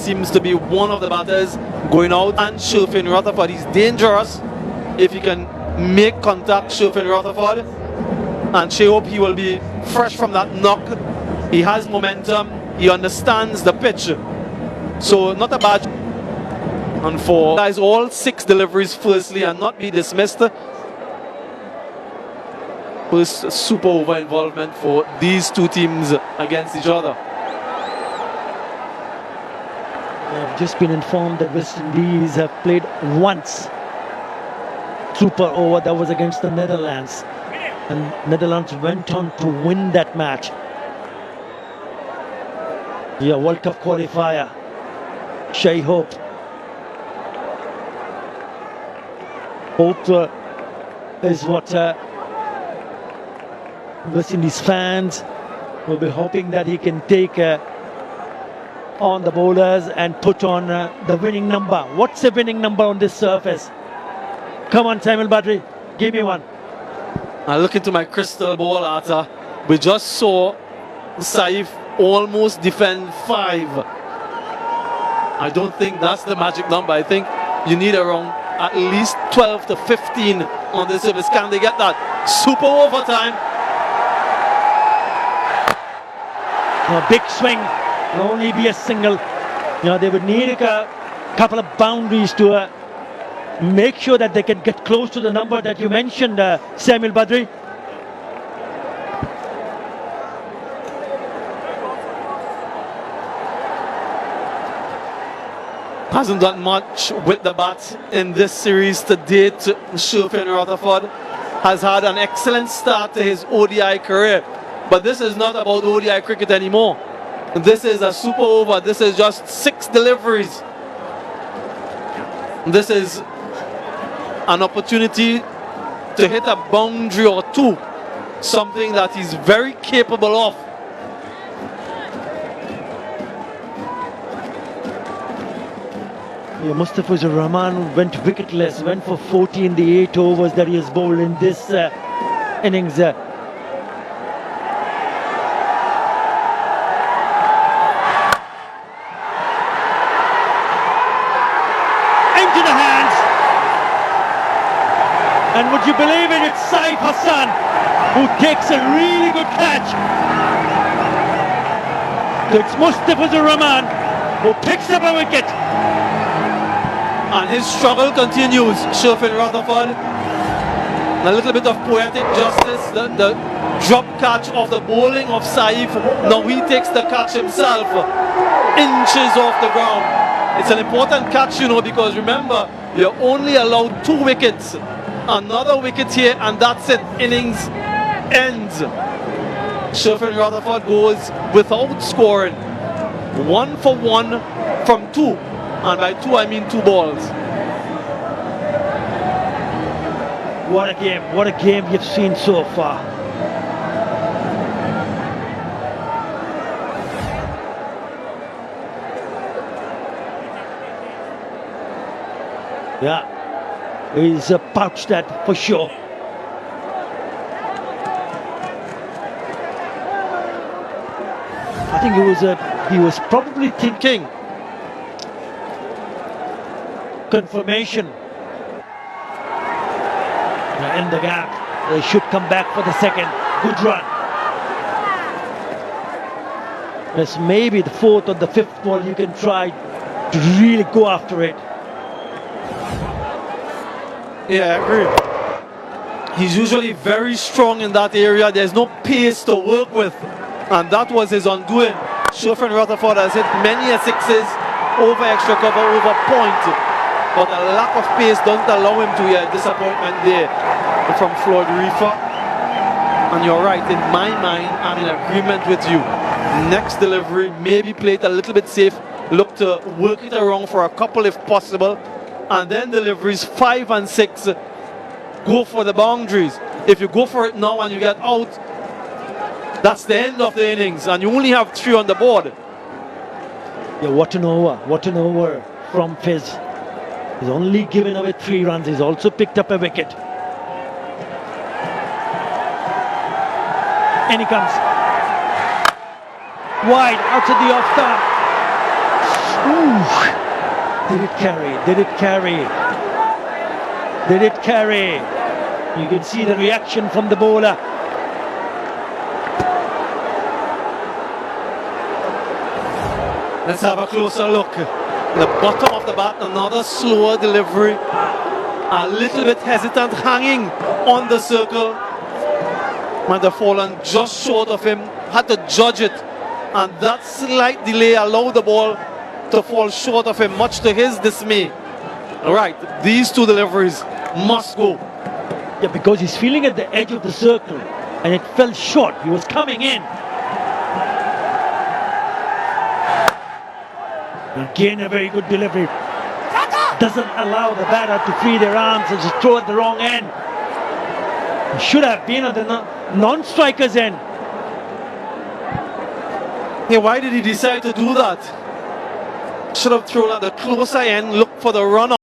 seems to be one of the batters going out, and Sherfin Rutherford. He's dangerous if he can make contact, Sherfin Rutherford. And Shea hope he will be fresh from that knock. He has momentum, he understands the pitch. So not a bad. And for guys, all 6 deliveries firstly and not be dismissed. First super over involvement for these two teams against each other. I've just been informed that West Indies have played once super over. That was against the Netherlands, and Netherlands went on to win that match. Yeah, World Cup qualifier. Shea Hope. Hope is what West Indies fans will be hoping that he can take on the bowlers and put on the winning number. What's the winning number on this surface? Come on, Samuel Badri, give me one. I look into my crystal ball, Arthur. We just saw Saif almost defend 5. I don't think that's the magic number. I think you need around at least 12 to 15 on this service. Can they get that? Super overtime. A big swing. Will only be a single. They would need a couple of boundaries to make sure that they can get close to the number that you mentioned, Samuel Badri. Hasn't done much with the bat in this series to date. Sherfin Rutherford has had an excellent start to his ODI career. But this is not about ODI cricket anymore. This is a super over. This is just 6 deliveries. This is an opportunity to hit a boundary or 2. Something that he's very capable of. Yeah, Mustafizur Rahman went wicketless, went for 40 in the 8 overs that he has bowled in this innings. And would you believe it, it's Saif Hassan who takes a really good catch. So it's Mustafizur Rahman who picks up a wicket. And his struggle continues. Sherfin Rutherford. A little bit of poetic justice. The drop catch of the bowling of Saif. Now he takes the catch himself. Inches off the ground. It's an important catch, because remember, you're only allowed 2 wickets. Another wicket here, and that's it. Innings ends. Sherfin Rutherford goes without scoring. 1 for 1 from 2. And by 2, I mean 2 balls. What a game. What a game you've seen so far. Yeah. He's pouched that for sure. I think he was probably thinking confirmation. In the gap, they should come back for the second. Good run. There's maybe the 4th or the 5th ball you can try to really go after it. Yeah, I agree. He's usually very strong in that area. There's no pace to work with. And that was his undoing. Sherfin Rutherford has hit many a 6s, over extra cover, over point. But a lack of pace doesn't allow him to get disappointment there from Floyd Reefer. And you're right, in my mind, I'm in agreement with you. Next delivery, maybe play it a little bit safe. Look to work it around for a couple if possible. And then deliveries 5 and 6, go for the boundaries. If you go for it now and you get out, that's the end of the innings, and you only have 3 on the board. Yeah, what an over from Fizz. He's only given away 3 runs. He's also picked up a wicket. And he comes wide outside the off stump. Did it carry? Did it carry? Did it carry? You can see the reaction from the bowler. Let's have a closer look. The bottom of the bat, another slower delivery. A little bit hesitant, hanging on the circle. Might have fallen just short of him. Had to judge it. And that slight delay allowed the ball to fall short of him, much to his dismay. Right, these two deliveries must go. Yeah, because he's feeling at the edge of the circle and it fell short. He was coming in. Again, a very good delivery. Doesn't allow the batter to free their arms and just throw at the wrong end. He should have been at the non-striker's end. Hey, why did he decide to do that? Should have thrown at the closer end, look for the run